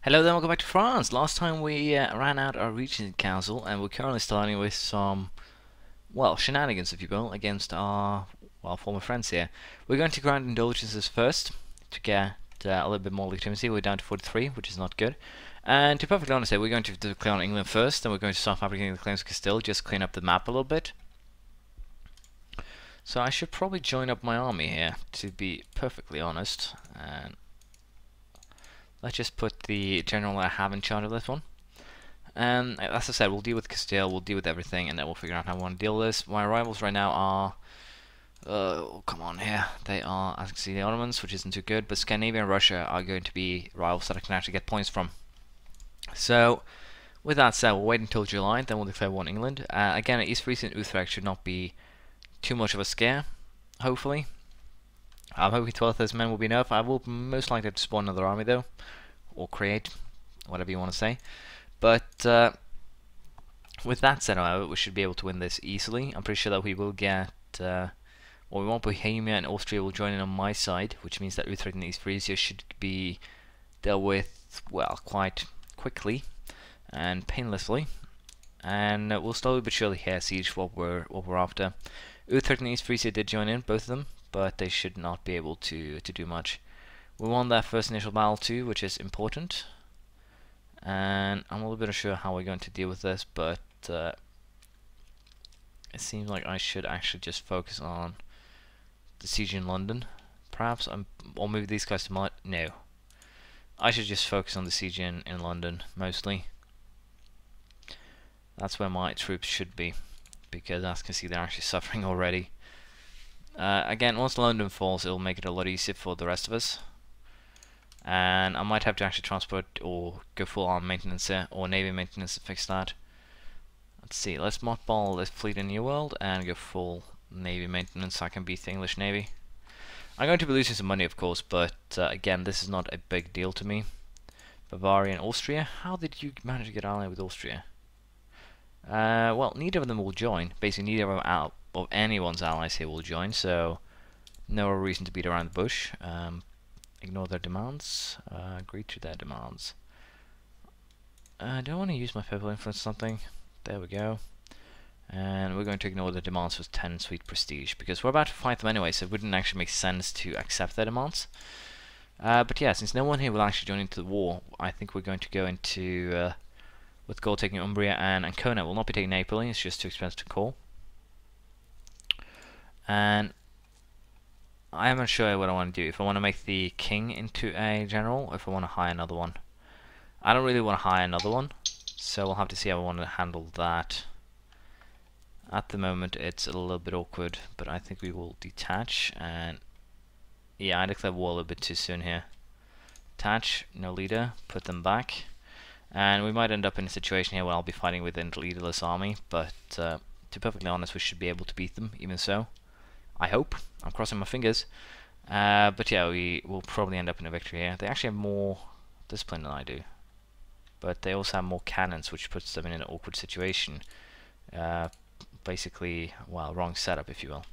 Hello there, welcome back to France. Last time we ran out our Regent Council, and we're currently starting with some, well, shenanigans, if you will, against our, well, former friends here. We're going to grant indulgences first to get a little bit more legitimacy. We're down to 43, which is not good. And to be perfectly honest here, we're going to declare on England first, then we're going to start fabricating the claims of Castile, just clean up the map a little bit. So I should probably join up my army here, to be perfectly honest. And let's just put the general I have in charge of this one. And as I said, we'll deal with Castile, we'll deal with everything, and then we'll figure out how we want to deal with this. My rivals right now are... oh, come on here. They are, as you can see, the Ottomans, which isn't too good, but Scandinavia and Russia are going to be rivals that I can actually get points from. So, with that said, we'll wait until July, then we'll declare war on England. Again, East Frisia and Utrecht should not be too much of a scare, hopefully. I'm hoping 12,000 men will be enough. I will most likely have to spawn another army though, or create, whatever you want to say. But with that said, however, we should be able to win this easily. I'm pretty sure that we will get, well, we want Bohemia and Austria will join in on my side, which means that Utrecht and East Frisia should be dealt with, well, quite quickly and painlessly. And we'll slowly but surely here siege what we're after. Utrecht and East Frisia did join in, both of them, but they should not be able to do much. We won that first initial battle too, which is important. And I'm a little bit unsure how we're going to deal with this, but it seems like I should actually just focus on the siege in London. Perhaps I'll move these guys to my... no. I should just focus on the siege in London, mostly. That's where my troops should be, because as you can see, they're actually suffering already. Again, once London falls, it'll make it a lot easier for the rest of us. And I might have to actually transport or go full arm maintenance here, or navy maintenance to fix that. Let's see, let's mothball this fleet in New World and go full navy maintenance so I can beat the English navy. I'm going to be losing some money, of course, but again, this is not a big deal to me. Bavaria and Austria, how did you manage to get allied with Austria? Well, neither of them will join. Basically, neither of anyone's allies here will join, so no reason to beat around the bush. Ignore their demands. Agree to their demands. Do I want to use my purple influence something? There we go. And we're going to ignore the demands for 10 sweet prestige, because we're about to fight them anyway, so it wouldn't actually make sense to accept their demands. But yeah, since no one here will actually join into the war, I think we're going to go into... with gold taking Umbria and Ancona. Will not be taking Napoli, it's just too expensive to call. And I am unsure what I want to do. If I want to make the king into a general, or if I want to hire another one. I don't really want to hire another one, so we'll have to see how I want to handle that. At the moment it's a little bit awkward, but I think we will detach. And yeah, I declare war a little bit too soon here. Detach, no leader, put them back. And we might end up in a situation here where I'll be fighting with a leaderless army, but to be perfectly honest, we should be able to beat them, even so. I hope. I'm crossing my fingers. But yeah, we will probably end up in a victory here. They actually have more discipline than I do. But they also have more cannons, which puts them in an awkward situation. Basically, well, wrong setup, if you will.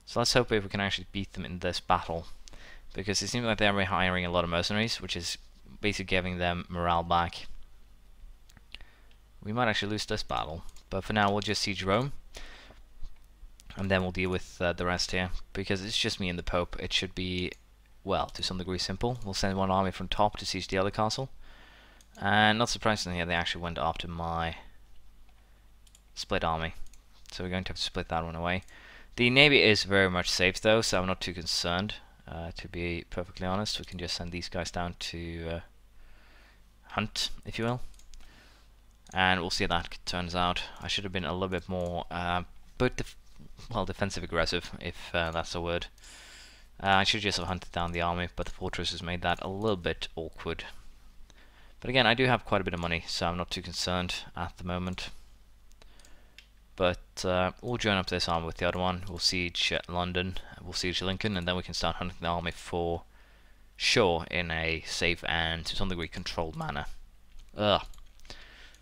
So let's hope if we can actually beat them in this battle. Because it seems like they're hiring a lot of mercenaries, which is basically giving them morale back. We might actually lose this battle, but for now we'll just siege Rome, and then we'll deal with the rest here, because it's just me and the Pope. It should be, well, to some degree simple. We'll send one army from top to siege the other castle, and not surprisingly they actually went after my split army, so we're going to have to split that one away. The navy is very much safe though, so I'm not too concerned. To be perfectly honest, we can just send these guys down to hunt, if you will, and we'll see how that turns out. I should have been a little bit more, well, defensive aggressive, if that's a word. I should just have hunted down the army, but the fortress has made that a little bit awkward. But again, I do have quite a bit of money, so I'm not too concerned at the moment. But we'll join up this army with the other one. We'll siege London, we'll siege Lincoln, and then we can start hunting the army for sure in a safe and to some degree controlled manner.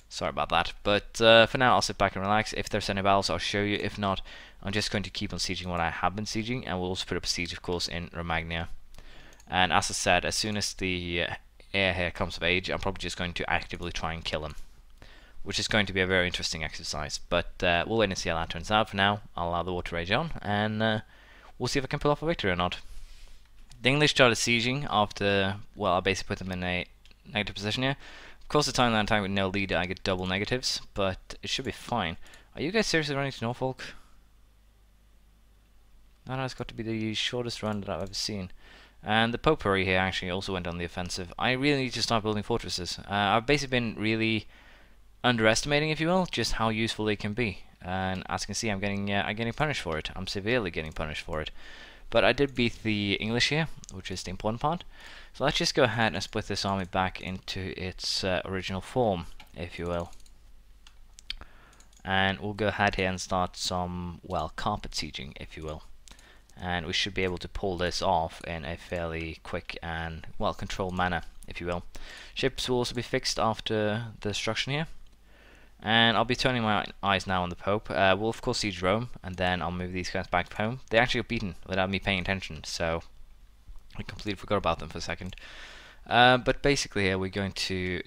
Sorry about that. But for now, I'll sit back and relax. If there's any battles, I'll show you. If not, I'm just going to keep on sieging what I have been sieging, and we'll also put up a siege, of course, in Romagna. And as I said, as soon as the heir here comes of age, I'm probably just going to actively try and kill him, which is going to be a very interesting exercise. But we'll wait and see how that turns out. For now, I'll allow the war to rage on, and we'll see if I can pull off a victory or not. The English started sieging after, well, I basically put them in a negative position here. Of course, the time that I'm time with no leader, I get double negatives, but it should be fine. Are you guys seriously running to Norfolk? That has got to be the shortest run that I've ever seen. And the Popery here actually also went on the offensive. I really need to start building fortresses. I've basically been really underestimating, if you will, just how useful they can be. And as you can see, I'm getting punished for it. I'm severely getting punished for it. But I did beat the English here, which is the important part. So let's just go ahead and split this army back into its original form, if you will. And we'll go ahead here and start some, well, carpet sieging, if you will. And we should be able to pull this off in a fairly quick and, well, controlled manner, if you will. Ships will also be fixed after the destruction here. And I'll be turning my eyes now on the Pope. We'll of course siege Rome, and then I'll move these guys back home. They actually got beaten without me paying attention, so I completely forgot about them for a second. But basically here we're going to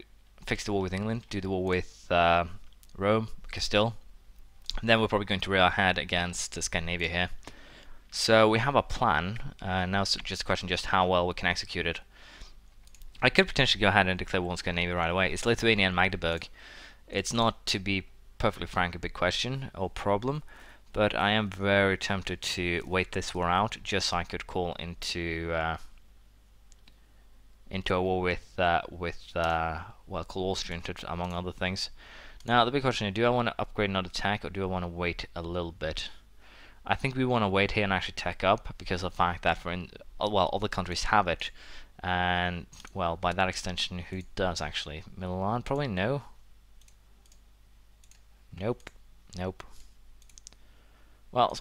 fix the war with England, do the war with Rome, Castile, and then we're probably going to rail ahead against Scandinavia here. So we have a plan, now it's just a question just how well we can execute it. I could potentially go ahead and declare war on Scandinavia right away. It's Lithuania and Magdeburg. It's not, to be perfectly frank, a big question or problem, but I am very tempted to wait this war out just so I could call into a war with well, called Austrian, among other things. Now the big question is, do I want to upgrade another tech or do I want to wait a little bit? I think we want to wait here and actually tech up because of the fact that well, other countries have it, and well, by that extension, who does actually? Milan? Probably no. Nope. Nope. Well,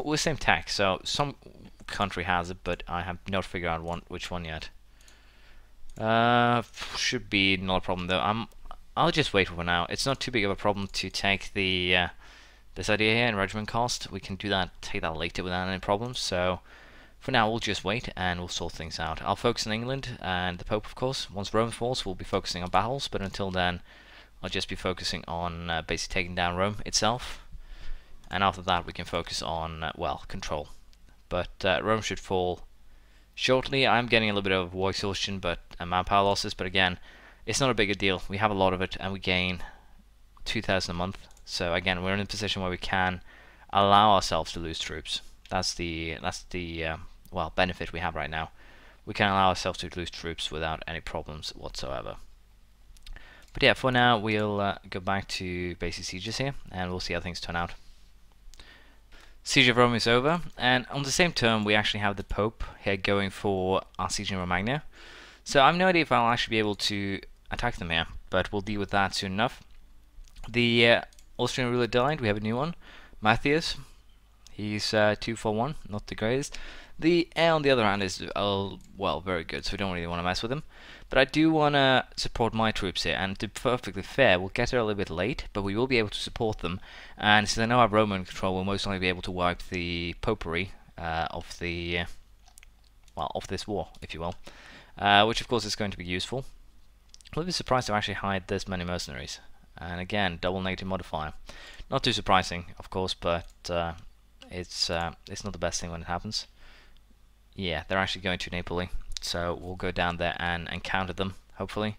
we're same tech, so some country has it, but I have not figured out which one yet. Should be not a problem though. I'll just wait for now. It's not too big of a problem to take the this idea here in regiment cost. We can do that, take that later without any problems. So for now, we'll just wait and we'll sort things out. I'll focus on England and the Pope, of course. Once Rome falls, we'll be focusing on battles, but until then, I'll just be focusing on basically taking down Rome itself, and after that we can focus on, well, control. But Rome should fall shortly. I'm getting a little bit of war exhaustion and manpower losses, but again, it's not a big a deal. We have a lot of it, and we gain 2,000 a month. So again, we're in a position where we can allow ourselves to lose troops. That's the well, benefit we have right now. We can allow ourselves to lose troops without any problems whatsoever. But yeah, for now we'll go back to basic sieges here, and we'll see how things turn out. Siege of Rome is over, and on the same turn we actually have the Pope here going for our siege in Romagna. So I have no idea if I'll actually be able to attack them here, but we'll deal with that soon enough. The Austrian ruler died, we have a new one, Matthias. He's 2 for 1, not the greatest. The heir, on the other hand, is, well, very good, so we don't really want to mess with him. But I do want to support my troops here, and to be perfectly fair, we'll get there a little bit late, but we will be able to support them. And since I know I have Roman control, we'll most likely be able to wipe the Popery of the, well, of this war, if you will. Which of course is going to be useful. A little bit surprised to actually hide this many mercenaries. And again, double negative modifier. Not too surprising, of course, but it's not the best thing when it happens. Yeah, they're actually going to Napoli, so we'll go down there and encounter them, hopefully.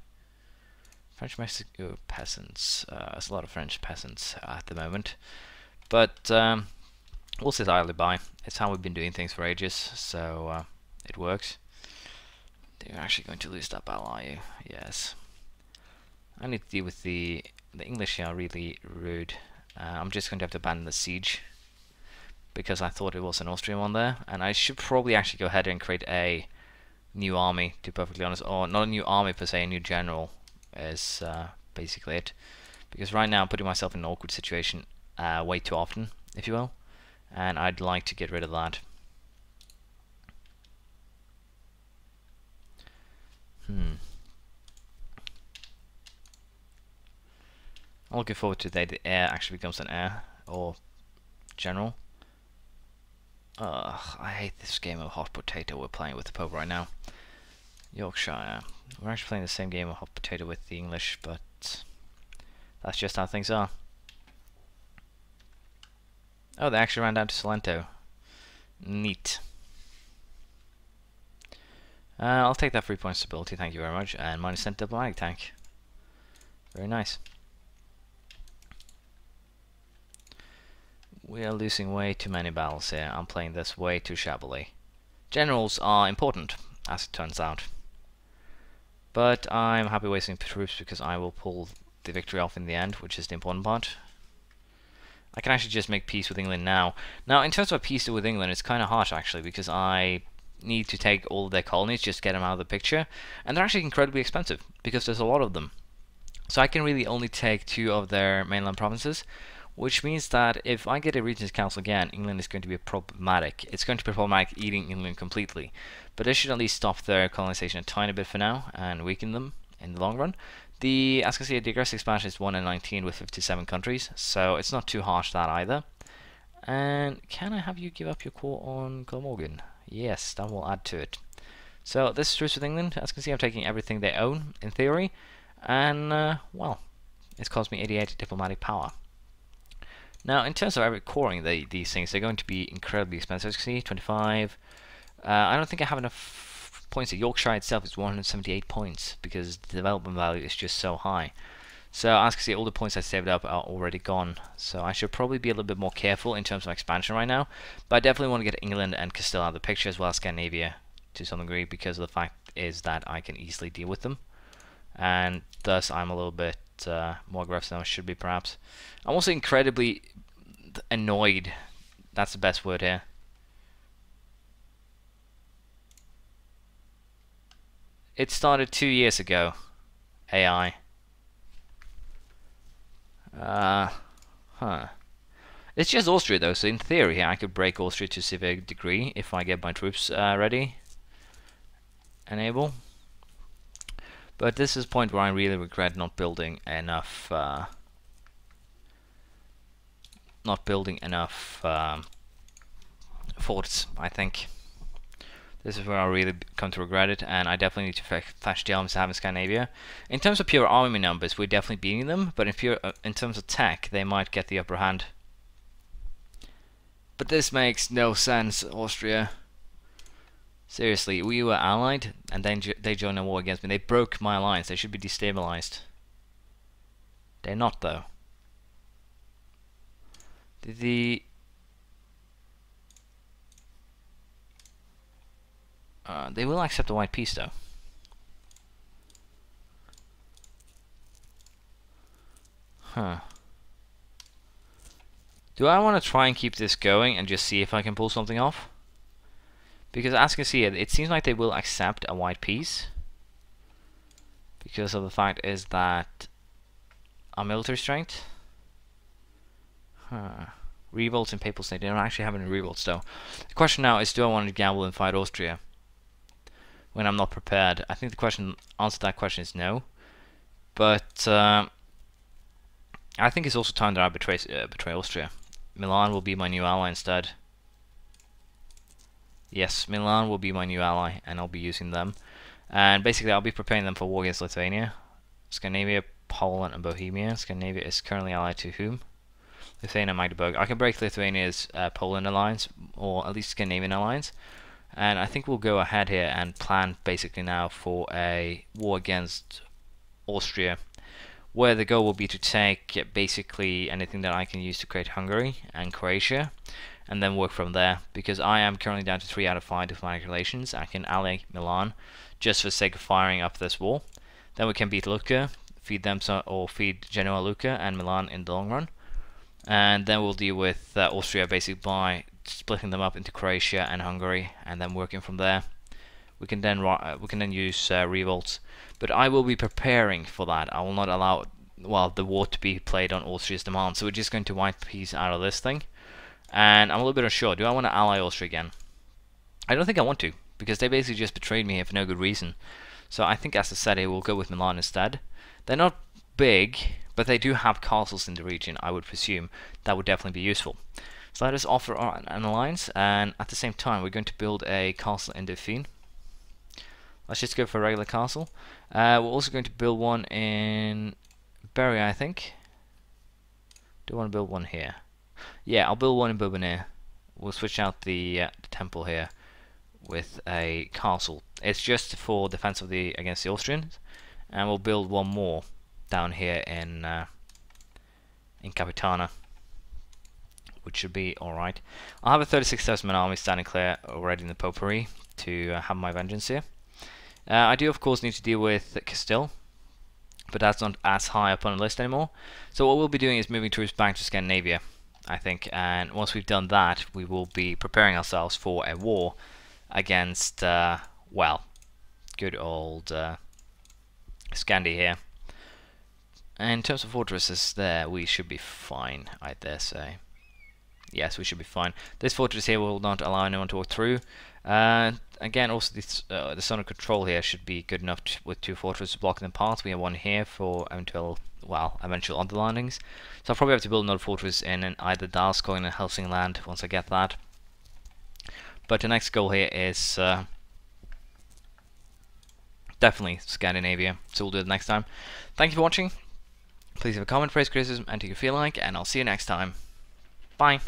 French Mexico peasants. There's a lot of French peasants at the moment, but we'll sit idly by. It's how we've been doing things for ages, so it works. You're actually going to lose that battle, are you? Yes. I need to deal with the English here are really rude. I'm just going to have to abandon the siege because I thought it was an Austrian one there, and I should probably actually go ahead and create a new army, to be perfectly honest, or not a new army per se, a new general is basically it, because right now I'm putting myself in an awkward situation way too often, if you will, and I'd like to get rid of that. I'm looking forward to the heir actually becomes an heir or general. Ugh, I hate this game of hot potato we're playing with the Pope right now. Yorkshire. We're actually playing the same game of hot potato with the English, but that's just how things are. Oh, they actually ran down to Salento. Neat. I'll take that 3 point stability, thank you very much, and -10 diplomatic tank. Very nice. We are losing way too many battles here. I'm playing this way too shabbily. Generals are important, as it turns out. But I'm happy wasting troops because I will pull the victory off in the end, which is the important part. I can actually just make peace with England now. Now, in terms of a peace deal with England, it's kind of harsh actually, because I need to take all of their colonies, just get them out of the picture. And they're actually incredibly expensive, because there's a lot of them. So I can really only take 2 of their mainland provinces, which means that if I get a Regents Council again, England is going to be problematic. It's going to be problematic eating England completely. But this should at least stop their colonization a tiny bit for now, and weaken them in the long run. As you can see, the aggressive expansion is 1 in 19 with 57 countries, so it's not too harsh that either. And can I have you give up your core on Glamorgan? Yes, that will add to it. So this is truce with England. As you can see, I'm taking everything they own, in theory. And, well, it's cost me 88 diplomatic power. Now, in terms of coring these things, they're going to be incredibly expensive. As you can see, 25. I don't think I have enough points. Yorkshire itself is 178 points, because the development value is just so high. So, as you can see, all the points I saved up are already gone. So, I should probably be a little bit more careful in terms of expansion right now. But I definitely want to get England and Castile out of the picture, as well as Scandinavia, to some degree, because of the fact is that I can easily deal with them. And thus I'm a little bit more aggressive than I should be, perhaps. I'm also incredibly annoyed. That's the best word here. It started 2 years ago. AI. It's just Austria though, so in theory I could break Austria to a severe degree if I get my troops ready and able. But this is a point where I really regret not building enough forts, I think. This is where I really come to regret it, and I definitely need to fetch the armies I have in Scandinavia. In terms of pure army numbers, we're definitely beating them, but in terms of tech, they might get the upper hand. But this makes no sense, Austria. Seriously, we were allied, and then they joined a war against me. They broke my alliance. They should be destabilized. They're not, though. They will accept a white peace, though. Huh. Do I want to try and keep this going and just see if I can pull something off? Because as you can see, it seems like they will accept a white peace. Because of the fact is that our military strength. Revolts in Papal State. They don't actually have any revolts though. The question now is, do I want to gamble and fight Austria when I'm not prepared? I think the answer to that question is no. But I think it's also time that I betray Austria. Milan will be my new ally instead. Yes, Milan will be my new ally, and I'll be using them. And basically, I'll be preparing them for war against Lithuania, Scandinavia, Poland, and Bohemia. Scandinavia is currently allied to whom? Lithuania and Magdeburg. I can break Lithuania's Poland alliance, or at least Scandinavian alliance. And I think we'll go ahead here and plan basically now for a war against Austria, where the goal will be to take basically anything that I can use to create Hungary and Croatia, and then work from there, because I am currently down to 3 out of 5 diplomatic relations. I can ally Milan just for the sake of firing up this war. Then we can beat Lucca, feed them or feed Genoa, Lucca, and Milan in the long run. And then we'll deal with Austria basically by splitting them up into Croatia and Hungary, and then working from there. We can then use revolts, but I will be preparing for that. I will not allow the war to be played on Austria's demand. So we're just going to wipe peace out of this thing. And I'm a little bit unsure. Do I want to ally Austria again? I don't think I want to, because they basically just betrayed me here for no good reason. So I think, as I said, we'll go with Milan instead. They're not big, but they do have castles in the region, I would presume. That would definitely be useful. So let us offer an alliance, and at the same time we're going to build a castle in Dauphine. Let's just go for a regular castle. We're also going to build one in Berry, I think. Do I want to build one here? Yeah, I'll build one in Bourbonnais. We'll switch out the temple here with a castle. It's just for defense of against the Austrians, and we'll build one more down here in Capitana, which should be alright. I'll have a 36,000-man army standing clear already in the Potpourri to have my vengeance here. I do of course need to deal with Castile, but that's not as high up on the list anymore. So what we'll be doing is moving troops back to Scandinavia, I think, and once we've done that, we will be preparing ourselves for a war against, well, good old Scandi here. And in terms of fortresses there, we should be fine, I dare say. Yes, we should be fine. This fortress here will not allow anyone to walk through. Again, also the zone of control here should be good enough with 2 fortresses blocking the path. We have one here for eventual underlandings. So I'll probably have to build another fortress in either Dalskogen or Helsingland once I get that. But the next goal here is definitely Scandinavia, so we'll do it next time. Thank you for watching. Please leave a comment, praise, criticism, and if you feel like, and I'll see you next time. Bye.